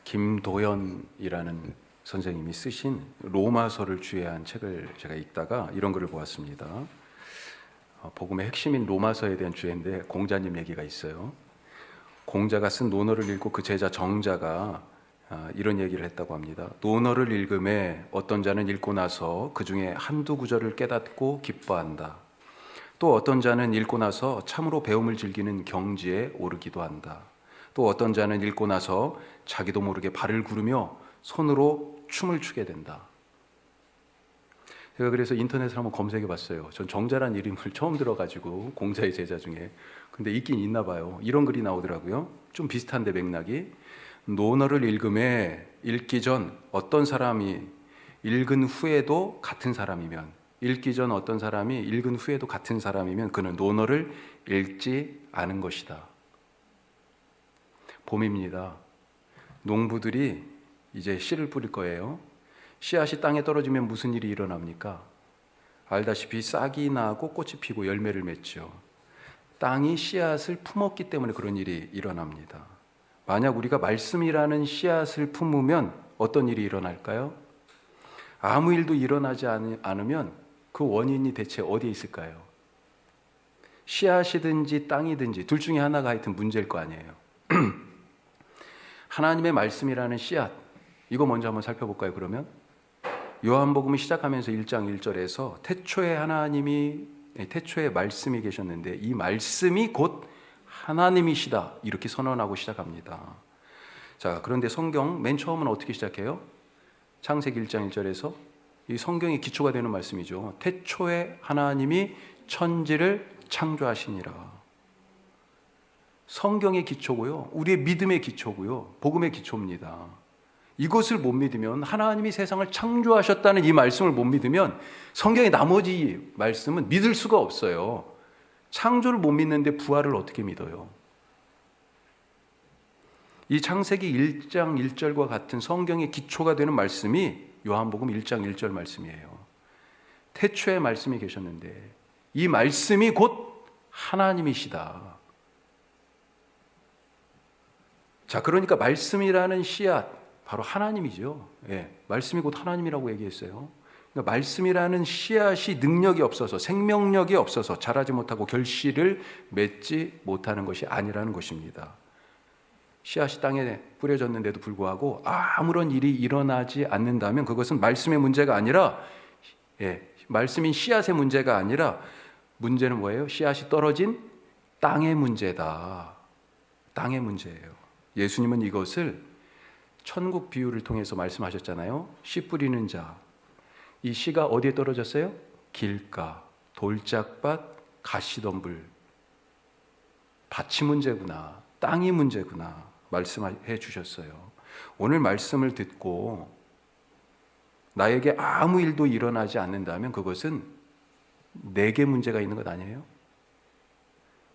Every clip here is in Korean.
김도연이라는 선생님이 쓰신 로마서를 주제한 책을 제가 읽다가 이런 글을 보았습니다. 복음의 핵심인 로마서에 대한 주제인데 공자님 얘기가 있어요. 공자가 쓴 논어를 읽고 그 제자 정자가 이런 얘기를 했다고 합니다. 논어를 읽음에 어떤 자는 읽고 나서 그 중에 한두 구절을 깨닫고 기뻐한다. 또 어떤 자는 읽고 나서 참으로 배움을 즐기는 경지에 오르기도 한다. 또 어떤 자는 읽고 나서 자기도 모르게 발을 구르며 손으로 춤을 추게 된다. 제가 그래서 인터넷을 한번 검색해 봤어요. 전 정자란 이름을 처음 들어가지고 공자의 제자 중에. 근데 있긴 있나 봐요. 이런 글이 나오더라고요. 좀 비슷한데 맥락이. 논어를 읽음에 읽기 전 어떤 사람이 읽은 후에도 같은 사람이면, 읽기 전 어떤 사람이 읽은 후에도 같은 사람이면 그는 논어를 읽지 않은 것이다. 봄입니다. 농부들이 이제 씨를 뿌릴 거예요. 씨앗이 땅에 떨어지면 무슨 일이 일어납니까? 알다시피 싹이 나고 꽃이 피고 열매를 맺죠. 땅이 씨앗을 품었기 때문에 그런 일이 일어납니다. 만약 우리가 말씀이라는 씨앗을 품으면 어떤 일이 일어날까요? 아무 일도 일어나지 않으면 그 원인이 대체 어디에 있을까요? 씨앗이든지 땅이든지 둘 중에 하나가 하여튼 문제일 거 아니에요. 하나님의 말씀이라는 씨앗, 이거 먼저 한번 살펴볼까요? 그러면 요한복음을 시작하면서 1장 1절에서 태초에 말씀이 계셨는데 이 말씀이 곧 하나님이시다, 이렇게 선언하고 시작합니다. 자, 그런데 성경 맨 처음은 어떻게 시작해요? 창세기 1장 1절에서 이 성경의 기초가 되는 말씀이죠. 태초에 하나님이 천지를 창조하시니라. 성경의 기초고요, 우리의 믿음의 기초고요, 복음의 기초입니다. 이것을 못 믿으면, 하나님이 세상을 창조하셨다는 이 말씀을 못 믿으면 성경의 나머지 말씀은 믿을 수가 없어요. 창조를 못 믿는데 부활을 어떻게 믿어요? 이 창세기 1장 1절과 같은 성경의 기초가 되는 말씀이 요한복음 1장 1절 말씀이에요. 태초에 말씀이 계셨는데 이 말씀이 곧 하나님이시다. 자, 그러니까 말씀이라는 씨앗, 바로 하나님이죠. 예, 말씀이 곧 하나님이라고 얘기했어요. 그러니까 말씀이라는 씨앗이 능력이 없어서, 생명력이 없어서 자라지 못하고 결실을 맺지 못하는 것이 아니라는 것입니다. 씨앗이 땅에 뿌려졌는데도 불구하고 아무런 일이 일어나지 않는다면 그것은 말씀의 문제가 아니라, 말씀인 씨앗의 문제가 아니라 문제는 뭐예요? 씨앗이 떨어진 땅의 문제다. 땅의 문제예요. 예수님은 이것을 천국 비유를 통해서 말씀하셨잖아요. 씨 뿌리는 자, 이 씨가 어디에 떨어졌어요? 길가, 돌짝밭, 가시덤불. 밭이 문제구나, 땅이 문제구나 말씀해 주셨어요. 오늘 말씀을 듣고 나에게 아무 일도 일어나지 않는다면 그것은 내게 문제가 있는 것 아니에요?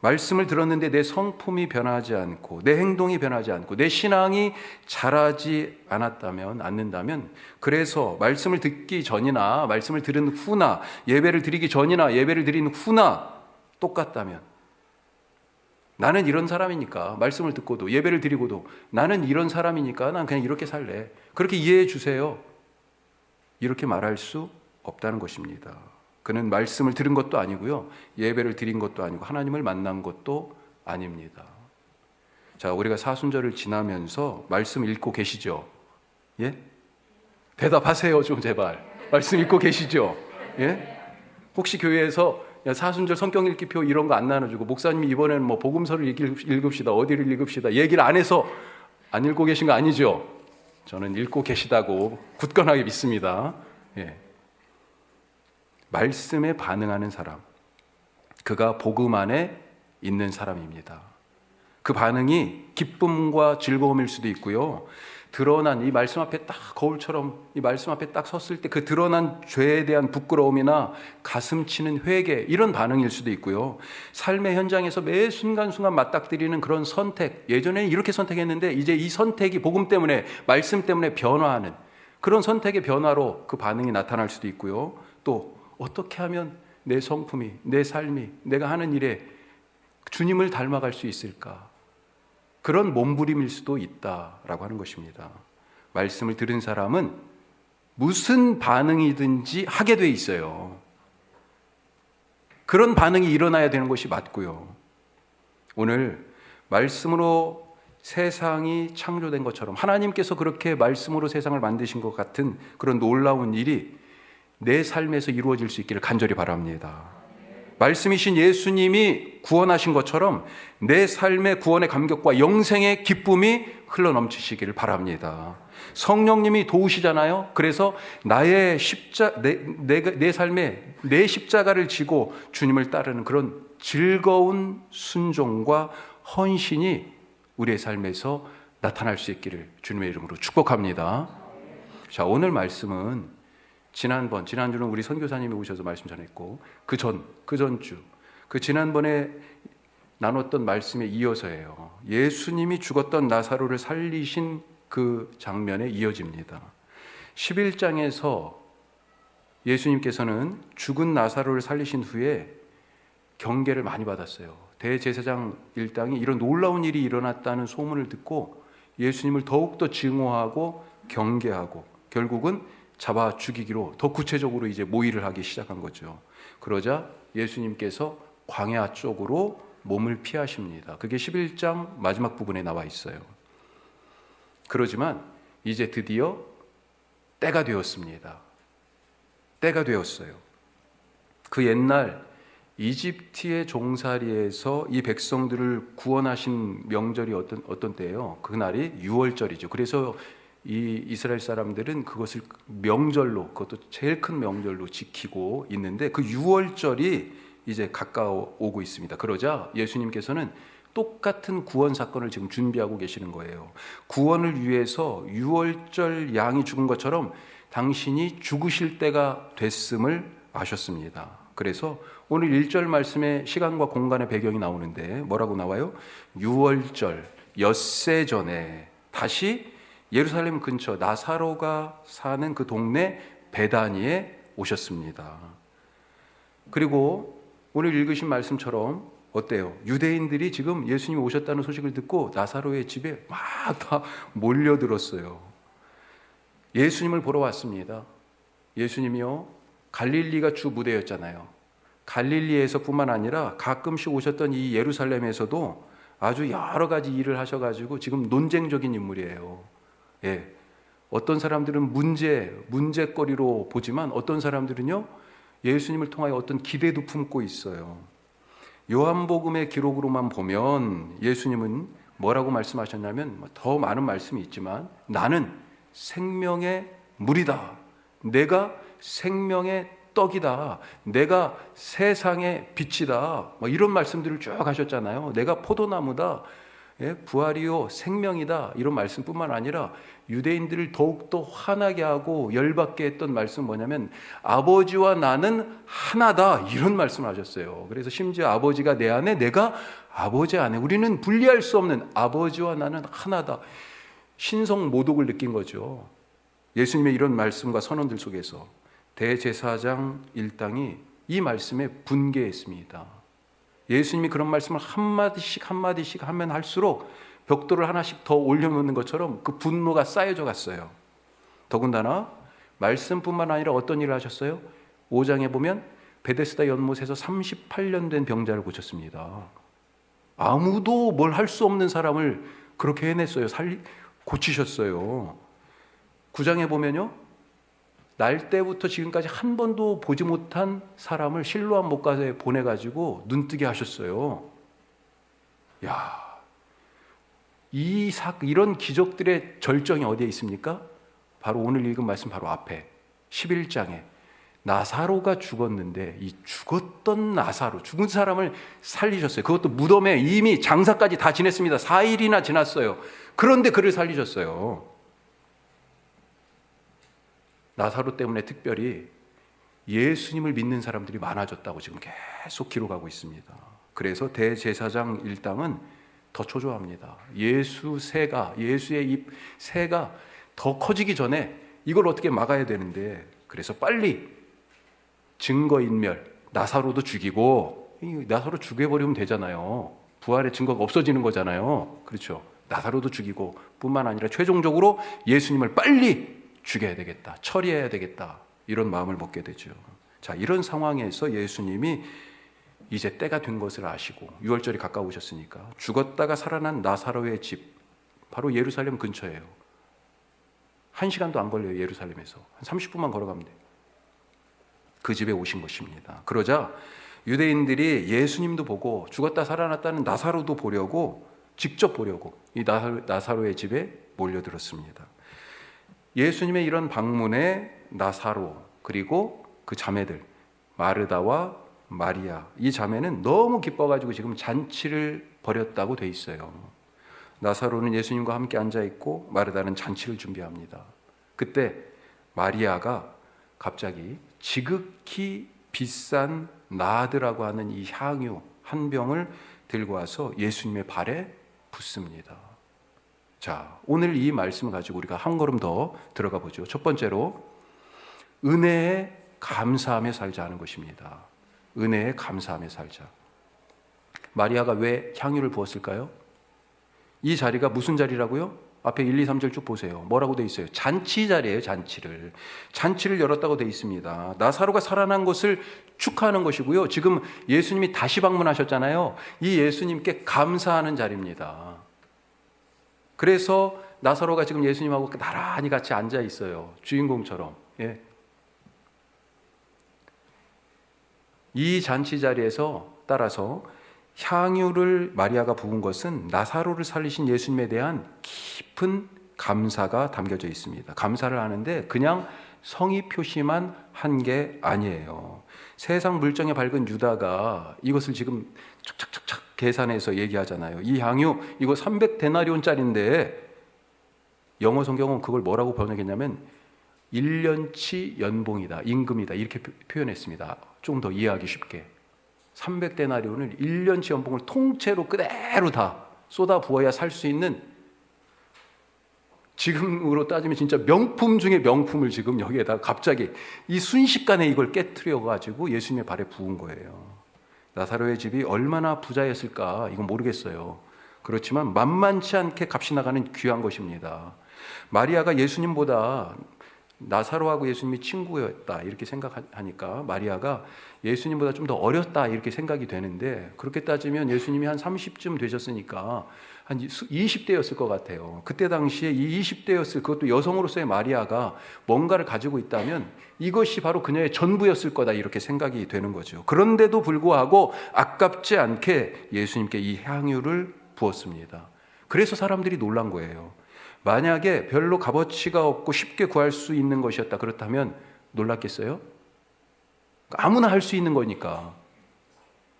말씀을 들었는데 내 성품이 변하지 않고 내 행동이 변하지 않고 내 신앙이 자라지 않는다면, 그래서 말씀을 듣기 전이나 말씀을 들은 후나 예배를 드리기 전이나 예배를 드린 후나 똑같다면, 나는 이런 사람이니까 말씀을 듣고도 예배를 드리고도 나는 이런 사람이니까 난 그냥 이렇게 살래, 그렇게 이해해 주세요, 이렇게 말할 수 없다는 것입니다. 그는 말씀을 들은 것도 아니고요, 예배를 드린 것도 아니고 하나님을 만난 것도 아닙니다. 자, 우리가 사순절을 지나면서 말씀 읽고 계시죠? 예? 대답하세요 좀 제발. 말씀 읽고 계시죠? 예? 혹시 교회에서 사순절 성경 읽기표 이런 거 안 나눠주고 목사님이 이번에는 뭐 복음서를 읽읍시다, 어디를 읽읍시다 얘기를 안 해서 안 읽고 계신 거 아니죠? 저는 읽고 계시다고 굳건하게 믿습니다. 예. 말씀에 반응하는 사람, 그가 복음 안에 있는 사람입니다. 그 반응이 기쁨과 즐거움일 수도 있고요, 드러난 이 말씀 앞에 딱 거울처럼 이 말씀 앞에 딱 섰을 때 그 드러난 죄에 대한 부끄러움이나 가슴 치는 회개, 이런 반응일 수도 있고요, 삶의 현장에서 매 순간순간 맞닥뜨리는 그런 선택, 예전에는 이렇게 선택했는데 이제 이 선택이 복음 때문에, 말씀 때문에 변화하는 그런 선택의 변화로 그 반응이 나타날 수도 있고요, 또 어떻게 하면 내 성품이, 내 삶이, 내가 하는 일에 주님을 닮아갈 수 있을까? 그런 몸부림일 수도 있다라고 하는 것입니다. 말씀을 들은 사람은 무슨 반응이든지 하게 돼 있어요. 그런 반응이 일어나야 되는 것이 맞고요. 오늘 말씀으로 세상이 창조된 것처럼 하나님께서 그렇게 말씀으로 세상을 만드신 것 같은 그런 놀라운 일이 내 삶에서 이루어질 수 있기를 간절히 바랍니다. 말씀이신 예수님이 구원하신 것처럼 내 삶의 구원의 감격과 영생의 기쁨이 흘러넘치시기를 바랍니다. 성령님이 도우시잖아요. 그래서 나의 내 삶에 내 십자가를 지고 주님을 따르는 그런 즐거운 순종과 헌신이 우리의 삶에서 나타날 수 있기를 주님의 이름으로 축복합니다. 자, 오늘 말씀은 지난주는 우리 선교사님이 오셔서 말씀 전했고 그 전주 지난번에 나눴던 말씀에 이어서예요. 예수님이 죽었던 나사로를 살리신 그 장면에 이어집니다. 11장에서 예수님께서는 죽은 나사로를 살리신 후에 경계를 많이 받았어요. 대제사장 일당이 이런 놀라운 일이 일어났다는 소문을 듣고 예수님을 더욱더 증오하고 경계하고 결국은 잡아 죽이기로 더 구체적으로 이제 모의를 하기 시작한 거죠. 그러자 예수님께서 광야 쪽으로 몸을 피하십니다. 그게 11장 마지막 부분에 나와 있어요. 그러지만 이제 드디어 때가 되었습니다. 때가 되었어요. 그 옛날 이집트의 종살이에서 이 백성들을 구원하신 명절이 어떤 때예요? 그날이 유월절이죠. 그래서 이 이스라엘 사람들은 그것을 명절로, 그것도 제일 큰 명절로 지키고 있는데 그 유월절이 이제 가까워오고 있습니다. 그러자 예수님께서는 똑같은 구원 사건을 지금 준비하고 계시는 거예요. 구원을 위해서 유월절 양이 죽은 것처럼 당신이 죽으실 때가 됐음을 아셨습니다. 그래서 오늘 1절 말씀에 시간과 공간의 배경이 나오는데 뭐라고 나와요? 유월절 엿새 전에 다시 예루살렘 근처 나사로가 사는 그 동네 베다니에 오셨습니다. 그리고 오늘 읽으신 말씀처럼 어때요? 유대인들이 지금 예수님이 오셨다는 소식을 듣고 나사로의 집에 막 다 몰려들었어요. 예수님을 보러 왔습니다. 예수님이요, 갈릴리가 주 무대였잖아요. 갈릴리에서 뿐만 아니라 가끔씩 오셨던 이 예루살렘에서도 아주 여러 가지 일을 하셔가지고 지금 논쟁적인 인물이에요. 예. 어떤 사람들은 문제거리로 보지만 어떤 사람들은요, 예수님을 통하여 어떤 기대도 품고 있어요. 요한복음의 기록으로만 보면 예수님은 뭐라고 말씀하셨냐면 더 많은 말씀이 있지만 나는 생명의 물이다. 내가 생명의 떡이다. 내가 세상의 빛이다. 이런 말씀들을 쭉 하셨잖아요. 내가 포도나무다. 예, 부활이요 생명이다. 이런 말씀뿐만 아니라 유대인들을 더욱더 화나게 하고 열받게 했던 말씀은 뭐냐면 아버지와 나는 하나다. 이런 말씀을 하셨어요. 그래서 심지어 아버지가 내 안에 내가 아버지 안에 우리는 분리할 수 없는 아버지와 나는 하나다. 신성 모독을 느낀 거죠. 예수님의 이런 말씀과 선언들 속에서 대제사장 일당이 이 말씀에 분개했습니다. 예수님이 그런 말씀을 한마디씩 하면 할수록 벽돌을 하나씩 더 올려놓는 것처럼 그 분노가 쌓여져 갔어요. 더군다나 말씀뿐만 아니라 어떤 일을 하셨어요? 5장에 보면 베데스다 연못에서 38년 된 병자를 고쳤습니다. 아무도 뭘 할 수 없는 사람을 그렇게 해냈어요. 고치셨어요. 9장에 보면요, 날 때부터 지금까지 한 번도 보지 못한 사람을 실로암 못가에 보내가지고 눈뜨게 하셨어요. 야, 이런 기적들의 절정이 어디에 있습니까? 바로 오늘 읽은 말씀 바로 앞에 11장에 나사로가 죽었는데 이 죽었던 나사로, 죽은 사람을 살리셨어요. 그것도 무덤에 이미 장사까지 다 지냈습니다. 4일이나 지났어요. 그런데 그를 살리셨어요. 나사로 때문에 특별히 예수님을 믿는 사람들이 많아졌다고 지금 계속 기록하고 있습니다. 그래서 대제사장 일당은 더 초조합니다. 예수의 입 새가 더 커지기 전에 이걸 어떻게 막아야 되는데, 그래서 빨리 증거인멸, 나사로도 죽이고, 나사로 죽여버리면 되잖아요. 부활의 증거가 없어지는 거잖아요. 그렇죠? 나사로도 죽이고 뿐만 아니라 최종적으로 예수님을 빨리 죽여야 되겠다, 처리해야 되겠다, 이런 마음을 먹게 되죠. 자, 이런 상황에서 예수님이 이제 때가 된 것을 아시고 유월절이 가까우셨으니까 죽었다가 살아난 나사로의 집, 바로 예루살렘 근처예요. 1시간도 안 걸려요. 예루살렘에서 한 30분만 걸어가면 돼요. 그 집에 오신 것입니다. 그러자 유대인들이 예수님도 보고 죽었다 살아났다는 나사로도 보려고, 직접 보려고 이 나사로의 집에 몰려들었습니다. 예수님의 이런 방문에 나사로, 그리고 그 자매들 마르다와 마리아, 이 자매는 너무 기뻐가지고 지금 잔치를 벌였다고 돼 있어요. 나사로는 예수님과 함께 앉아있고 마르다는 잔치를 준비합니다. 그때 마리아가 갑자기 지극히 비싼 나드라고 하는 이 향유 한 병을 들고 와서 예수님의 발에 붓습니다. 자, 오늘 이 말씀을 가지고 우리가 한 걸음 더 들어가 보죠. 첫 번째로 은혜에 감사하며 살자는 것입니다. 은혜에 감사하며 살자. 마리아가 왜 향유를 부었을까요? 이 자리가 무슨 자리라고요? 앞에 1, 2, 3절 쭉 보세요. 뭐라고 돼 있어요? 잔치 자리예요. 잔치를 열었다고 돼 있습니다. 나사로가 살아난 것을 축하하는 것이고요. 지금 예수님이 다시 방문하셨잖아요. 이 예수님께 감사하는 자리입니다. 그래서 나사로가 지금 예수님하고 나란히 같이 앉아 있어요. 주인공처럼. 예. 이 잔치 자리에서 따라서 향유를 마리아가 부은 것은 나사로를 살리신 예수님에 대한 깊은 감사가 담겨져 있습니다. 감사를 하는데 그냥 성의 표시만 한 게 아니에요. 세상 물정에 밝은 유다가 이것을 지금 착착착착 계산해서 얘기하잖아요. 이 향유 이거 300데나리온짜리인데 영어 성경은 그걸 뭐라고 번역했냐면 1년치 연봉이다, 임금이다, 이렇게 표현했습니다. 좀 더 이해하기 쉽게 300데나리온을 1년치 연봉을 통째로 그대로 다 쏟아 부어야 살 수 있는, 지금으로 따지면 진짜 명품 중에 명품을 지금 여기에다 갑자기 이 순식간에 이걸 깨트려 가지고 예수님의 발에 부은 거예요. 나사로의 집이 얼마나 부자였을까 이건 모르겠어요. 그렇지만 만만치 않게 값이 나가는 귀한 것입니다. 마리아가 예수님보다 나사로하고 예수님이 친구였다 이렇게 생각하니까 마리아가 예수님보다 좀 더 어렸다 이렇게 생각이 되는데, 그렇게 따지면 예수님이 한 30쯤 되셨으니까 한 20대였을 것 같아요. 그때 당시에 이 20대였을, 그것도 여성으로서의 마리아가 뭔가를 가지고 있다면 이것이 바로 그녀의 전부였을 거다 이렇게 생각이 되는 거죠. 그런데도 불구하고 아깝지 않게 예수님께 이 향유를 부었습니다. 그래서 사람들이 놀란 거예요. 만약에 별로 값어치가 없고 쉽게 구할 수 있는 것이었다 그렇다면 놀랐겠어요? 아무나 할 수 있는 거니까.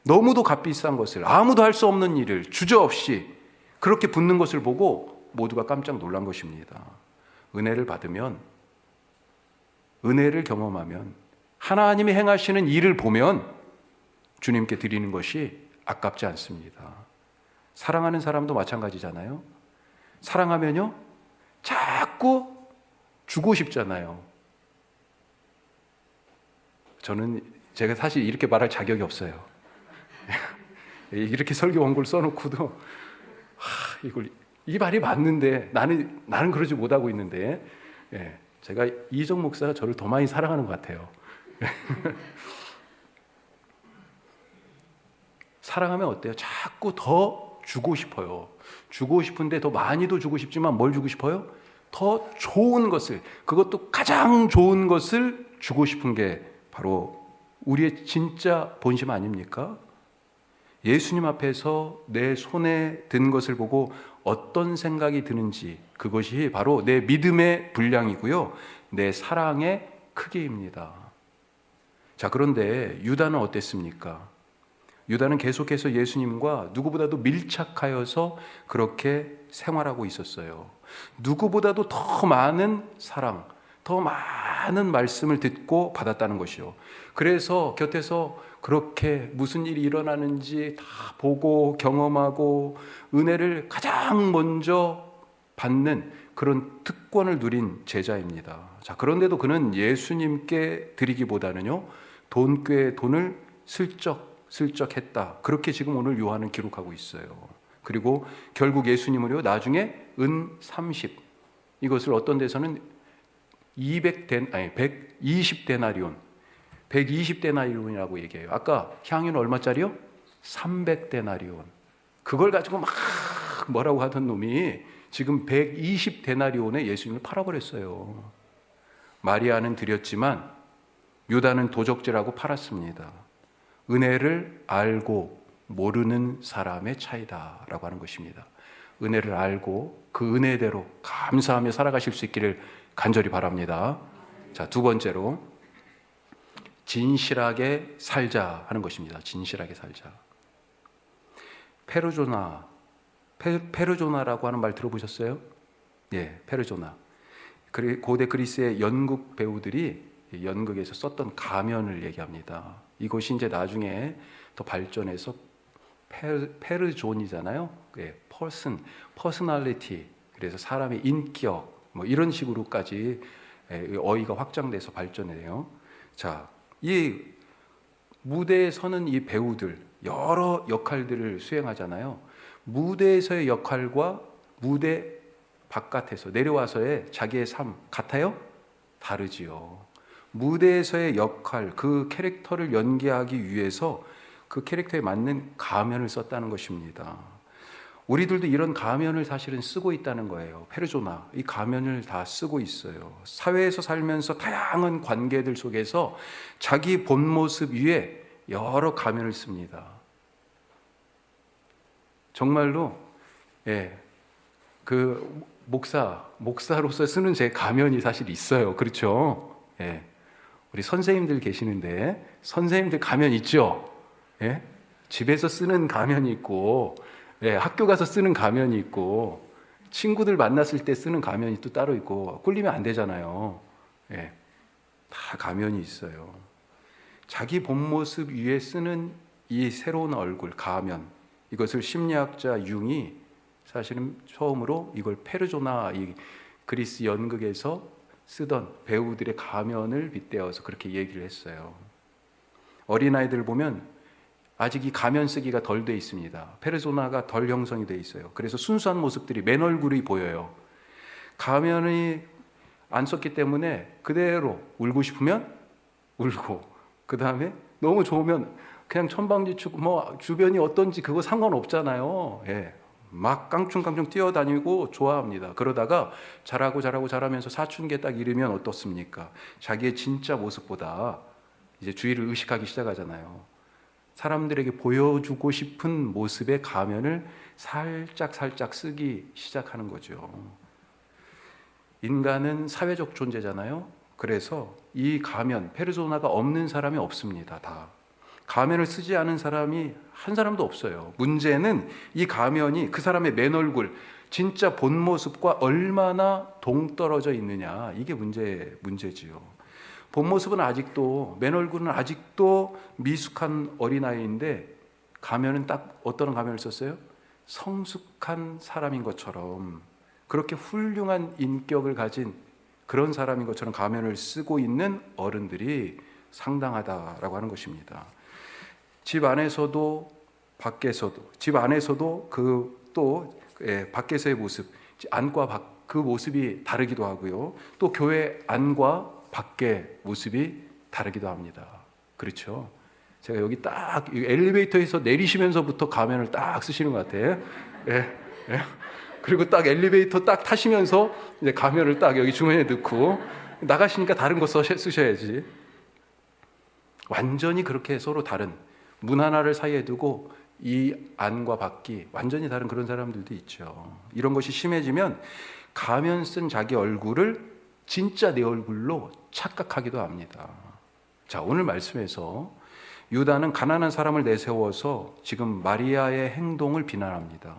너무도 값비싼 것을, 아무도 할 수 없는 일을 주저없이 그렇게 붓는 것을 보고 모두가 깜짝 놀란 것입니다. 은혜를 받으면, 은혜를 경험하면, 하나님이 행하시는 일을 보면 주님께 드리는 것이 아깝지 않습니다. 사랑하는 사람도 마찬가지잖아요. 사랑하면요 자꾸 주고 싶잖아요. 제가 사실 이렇게 말할 자격이 없어요. 이렇게 설교 원고를 써놓고도 이 말이 맞는데 나는 그러지 못하고 있는데, 제가 이정 목사가 저를 더 많이 사랑하는 것 같아요. 사랑하면 어때요? 자꾸 더 주고 싶어요. 주고 싶은데 더 많이도 주고 싶지만 뭘 주고 싶어요? 더 좋은 것을, 그것도 가장 좋은 것을 주고 싶은 게 바로 우리의 진짜 본심 아닙니까? 예수님 앞에서 내 손에 든 것을 보고 어떤 생각이 드는지, 그것이 바로 내 믿음의 분량이고요, 내 사랑의 크기입니다. 자, 그런데 유다는 어땠습니까? 유다는 계속해서 예수님과 누구보다도 밀착하여서 그렇게 생활하고 있었어요. 누구보다도 더 많은 사랑, 더 많은 말씀을 듣고 받았다는 것이요. 그래서 곁에서 그렇게 무슨 일이 일어나는지 다 보고 경험하고 은혜를 가장 먼저 받는 그런 특권을 누린 제자입니다. 자, 그런데도 그는 예수님께 드리기보다는요, 돈꾀에 돈을 슬쩍 했다. 그렇게 지금 오늘 요한은 기록하고 있어요. 그리고 결국 예수님으로 나중에 은 30, 이것을 어떤 데서는 120데나리온, 120데나리온이라고 얘기해요. 아까 향유는 얼마짜리요? 300데나리온. 그걸 가지고 막 뭐라고 하던 놈이 지금 120데나리온에 예수님을 팔아버렸어요. 마리아는 드렸지만 유다는 도적질하고 팔았습니다. 은혜를 알고 모르는 사람의 차이다라고 하는 것입니다. 은혜를 알고 그 은혜대로 감사하며 살아가실 수 있기를 간절히 바랍니다. 자, 두 번째로 진실하게 살자 하는 것입니다. 진실하게 살자. 페르조나라고 하는 말 들어보셨어요? 예, 페르조나. 고대 그리스의 연극 배우들이 연극에서 썼던 가면을 얘기합니다. 이것이 이제 나중에 더 발전해서 페르존이잖아요. 예, 퍼스널리티. 그래서 사람의 인격, 뭐 이런 식으로까지 어휘가 확장돼서 발전해요. 자, 이 무대에 서는 이 배우들 여러 역할들을 수행하잖아요. 무대에서의 역할과 무대 바깥에서 내려와서의 자기의 삶 같아요? 다르지요. 무대에서의 역할, 그 캐릭터를 연기하기 위해서 그 캐릭터에 맞는 가면을 썼다는 것입니다. 우리들도 이런 가면을 사실은 쓰고 있다는 거예요. 페르조나, 이 가면을 다 쓰고 있어요. 사회에서 살면서 다양한 관계들 속에서 자기 본 모습 위에 여러 가면을 씁니다. 정말로 그 목사로서 쓰는 제 가면이 사실 있어요. 그렇죠? 예. 우리 선생님들 계시는데 선생님들 가면 있죠? 예? 집에서 쓰는 가면이 있고, 학교 가서 쓰는 가면이 있고, 친구들 만났을 때 쓰는 가면이 또 따로 있고, 꿀리면 안 되잖아요. 다 가면이 있어요. 자기 본 모습 위에 쓰는 이 새로운 얼굴, 가면, 이것을 심리학자 융이 사실은 처음으로 이걸 페르조나, 이 그리스 연극에서 쓰던 배우들의 가면을 빗대어서 그렇게 얘기를 했어요. 어린아이들 보면 아직 이 가면 쓰기가 덜 돼 있습니다. 페르소나가 덜 형성이 돼 있어요. 그래서 순수한 모습들이 맨 얼굴이 보여요. 가면이 안 썼기 때문에 그대로 울고 싶으면 울고, 그 다음에 너무 좋으면 그냥 천방지축 뭐 주변이 어떤지 그거 상관없잖아요. 막 깡충깡충 뛰어다니고 좋아합니다. 그러다가 잘하면서 사춘기에 딱 이르면 어떻습니까? 자기의 진짜 모습보다 이제 주위를 의식하기 시작하잖아요. 사람들에게 보여주고 싶은 모습의 가면을 살짝 쓰기 시작하는 거죠. 인간은 사회적 존재잖아요. 그래서 이 가면, 페르소나가 없는 사람이 없습니다. 다. 가면을 쓰지 않은 사람이 한 사람도 없어요. 문제는 이 가면이 그 사람의 맨 얼굴, 진짜 본 모습과 얼마나 동떨어져 있느냐. 이게 문제지요. 본 모습은 아직도, 맨 얼굴은 아직도 미숙한 어린아이인데, 가면은 딱 어떤 가면을 썼어요? 성숙한 사람인 것처럼, 그렇게 훌륭한 인격을 가진 그런 사람인 것처럼 가면을 쓰고 있는 어른들이 상당하다라고 하는 것입니다. 집 안에서도 밖에서도, 집 안에서도 밖에서의 모습, 안과 밖, 그 모습이 다르기도 하고요. 또 교회 안과 밖의 모습이 다르기도 합니다. 그렇죠? 제가 여기 딱 엘리베이터에서 내리시면서부터 가면을 딱 쓰시는 것 같아요. 그리고 딱 엘리베이터 딱 타시면서 이제 가면을 딱 여기 주머니에 넣고 나가시니까 다른 거 쓰셔야지. 완전히 그렇게 서로 다른 문 하나를 사이에 두고 이 안과 밖이 완전히 다른 그런 사람들도 있죠. 이런 것이 심해지면 가면 쓴 자기 얼굴을 진짜 내 얼굴로 착각하기도 합니다. 자, 오늘 말씀에서 유다는 가난한 사람을 내세워서 지금 마리아의 행동을 비난합니다.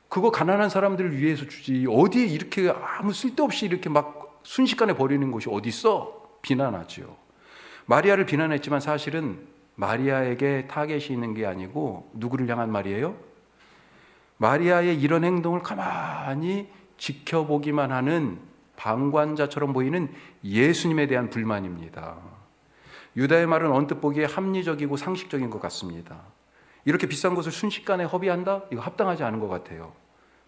그거 가난한 사람들을 위해서 주지, 어디 이렇게 아무 쓸데없이 이렇게 막 순식간에 버리는 것이 어디 있어? 비난하죠. 마리아를 비난했지만 사실은 마리아에게 타겟이 있는 게 아니고 누구를 향한 말이에요? 마리아의 이런 행동을 가만히 지켜보기만 하는 방관자처럼 보이는 예수님에 대한 불만입니다. 유다의 말은 언뜻 보기에 합리적이고 상식적인 것 같습니다. 이렇게 비싼 것을 순식간에 허비한다? 이거 합당하지 않은 것 같아요.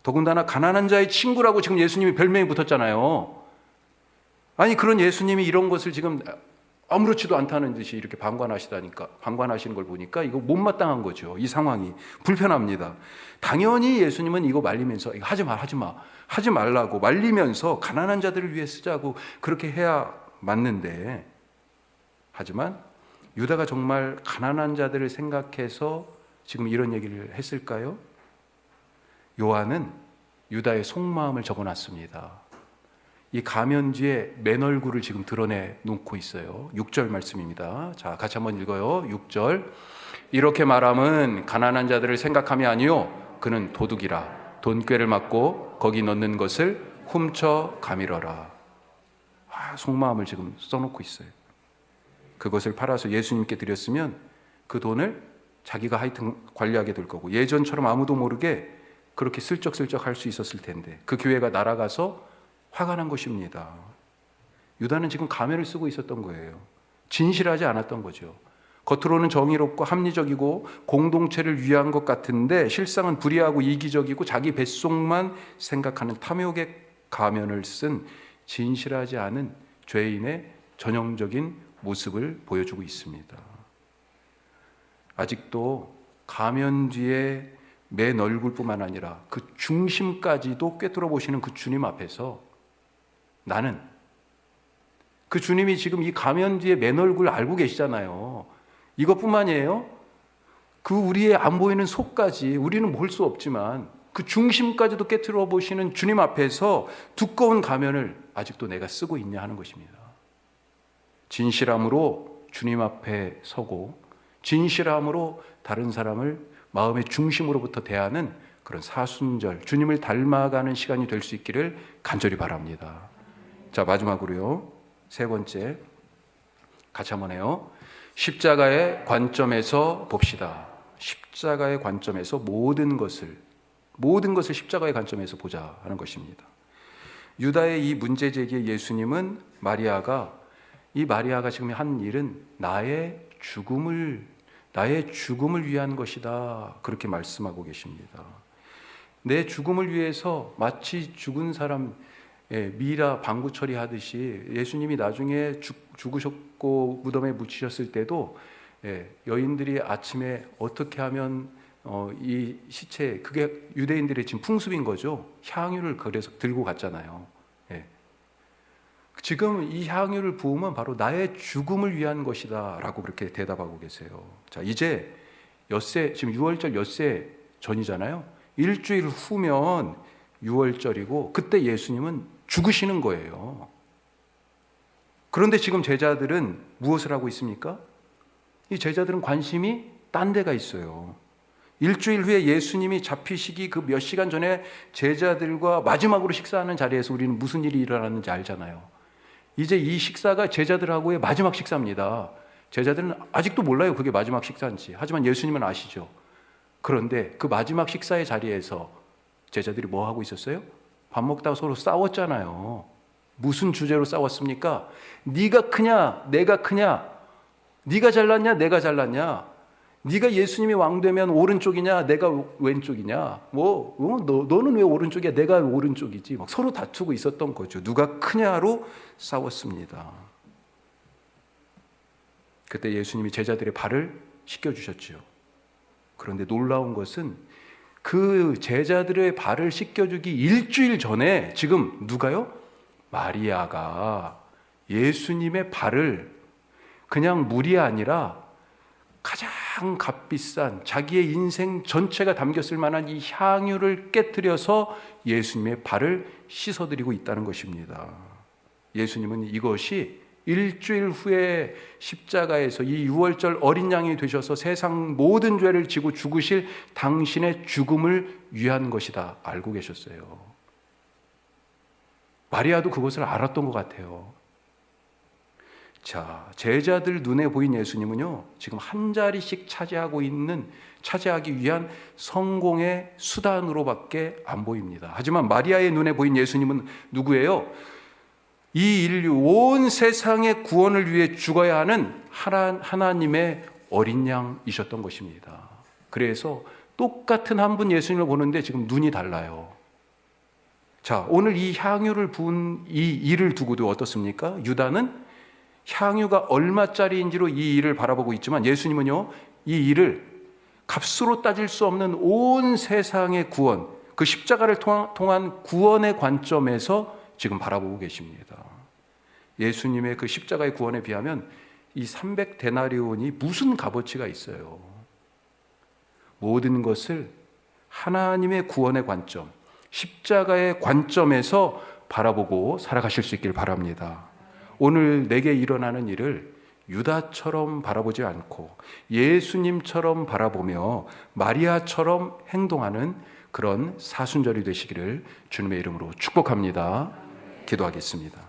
더군다나 가난한 자의 친구라고 지금 예수님이 별명이 붙었잖아요. 아니 그런 예수님이 이런 것을 지금 아무렇지도 않다는 듯이 이렇게 방관하시는 걸 보니까 이거 못마땅한 거죠. 이 상황이 불편합니다. 당연히 예수님은 이거 말리면서 이거 하지 말라고 말리면서 가난한 자들을 위해 쓰자고 그렇게 해야 맞는데, 하지만 유다가 정말 가난한 자들을 생각해서 지금 이런 얘기를 했을까요? 요한은 유다의 속마음을 적어놨습니다. 이 가면 뒤에 맨 얼굴을 지금 드러내 놓고 있어요. 6절 말씀입니다. 자, 같이 한번 읽어요. 6절. 이렇게 말함은 가난한 자들을 생각함이 아니요 그는 도둑이라. 돈꾀를 맞고 거기 넣는 것을 훔쳐 가밀어라. 속마음을 지금 써놓고 있어요. 그것을 팔아서 예수님께 드렸으면 그 돈을 자기가 하여튼 관리하게 될 거고, 예전처럼 아무도 모르게 그렇게 슬쩍슬쩍 할 수 있었을 텐데 그 교회가 날아가서 화가 난 것입니다. 유다는 지금 가면을 쓰고 있었던 거예요. 진실하지 않았던 거죠. 겉으로는 정의롭고 합리적이고 공동체를 위한 것 같은데 실상은 불의하고 이기적이고 자기 뱃속만 생각하는 탐욕의 가면을 쓴 진실하지 않은 죄인의 전형적인 모습을 보여주고 있습니다. 아직도 가면 뒤에 맨 얼굴뿐만 아니라 그 중심까지도 꿰뚫어 보시는 그 주님 앞에서 나는, 그 주님이 지금 이 가면 뒤에 맨 얼굴 알고 계시잖아요. 이것뿐만이에요. 그 우리의 안 보이는 속까지 우리는 볼 수 없지만 그 중심까지도 꿰뚫어 보시는 주님 앞에서 두꺼운 가면을 아직도 내가 쓰고 있냐 하는 것입니다. 진실함으로 주님 앞에 서고 진실함으로 다른 사람을 마음의 중심으로부터 대하는 그런 사순절, 주님을 닮아가는 시간이 될 수 있기를 간절히 바랍니다. 자, 마지막으로요, 세 번째 같이 한번 해요. 십자가의 관점에서 봅시다. 십자가의 관점에서 모든 것을 십자가의 관점에서 보자 하는 것입니다. 유다의 이 문제 제기에 예수님은 마리아가 지금 한 일은 나의 죽음을 위한 것이다, 그렇게 말씀하고 계십니다. 내 죽음을 위해서 마치 죽은 사람 미라 방구 처리하듯이 예수님이 나중에 죽으셨고 무덤에 묻히셨을 때도 여인들이 아침에 어떻게 하면 이 시체, 그게 유대인들의 지금 풍습인 거죠. 향유를 그래서 들고 갔잖아요. 지금 이 향유를 부으면 바로 나의 죽음을 위한 것이다 라고 그렇게 대답하고 계세요. 자, 이제 엿새, 지금 6월절 엿새 전이잖아요. 일주일 후면 6월절이고 그때 예수님은 죽으시는 거예요. 그런데 지금 제자들은 무엇을 하고 있습니까? 이 제자들은 관심이 딴 데가 있어요. 일주일 후에 예수님이 잡히시기 그 몇 시간 전에 제자들과 마지막으로 식사하는 자리에서 우리는 무슨 일이 일어났는지 알잖아요. 이제 이 식사가 제자들하고의 마지막 식사입니다. 제자들은 아직도 몰라요, 그게 마지막 식사인지. 하지만 예수님은 아시죠. 그런데 그 마지막 식사의 자리에서 제자들이 뭐 하고 있었어요? 밥 먹다가 서로 싸웠잖아요. 무슨 주제로 싸웠습니까? 네가 크냐 내가 크냐, 네가 잘났냐 내가 잘났냐, 네가 예수님이 왕 되면 오른쪽이냐 내가 왼쪽이냐, 너는 왜 오른쪽이야 내가 왜 오른쪽이지, 막 서로 다투고 있었던 거죠. 누가 크냐로 싸웠습니다. 그때 예수님이 제자들의 발을 씻겨주셨죠. 그런데 놀라운 것은 그 제자들의 발을 씻겨주기 일주일 전에 지금 누가요? 마리아가 예수님의 발을 그냥 물이 아니라 가장 값비싼 자기의 인생 전체가 담겼을 만한 이 향유를 깨뜨려서 예수님의 발을 씻어드리고 있다는 것입니다. 예수님은 이것이 일주일 후에 십자가에서 이 6월절 어린 양이 되셔서 세상 모든 죄를 지고 죽으실 당신의 죽음을 위한 것이다 알고 계셨어요. 마리아도 그것을 알았던 것 같아요. 자, 제자들 눈에 보인 예수님은요, 지금 한 자리씩 차지하기 위한 성공의 수단으로밖에 안 보입니다. 하지만 마리아의 눈에 보인 예수님은 누구예요? 이 인류 온 세상의 구원을 위해 죽어야 하는 하나님의 어린 양이셨던 것입니다. 그래서 똑같은 한 분 예수님을 보는데 지금 눈이 달라요. 자, 오늘 이 향유를 부은 이 일을 두고도 어떻습니까? 유다는 향유가 얼마짜리인지로 이 일을 바라보고 있지만 예수님은요, 이 일을 값으로 따질 수 없는 온 세상의 구원, 그 십자가를 통한 구원의 관점에서 지금 바라보고 계십니다. 예수님의 그 십자가의 구원에 비하면 이 300데나리온이 무슨 값어치가 있어요. 모든 것을 하나님의 구원의 관점, 십자가의 관점에서 바라보고 살아가실 수 있길 바랍니다. 오늘 내게 일어나는 일을 유다처럼 바라보지 않고 예수님처럼 바라보며 마리아처럼 행동하는 그런 사순절이 되시기를 주님의 이름으로 축복합니다. 기도하겠습니다.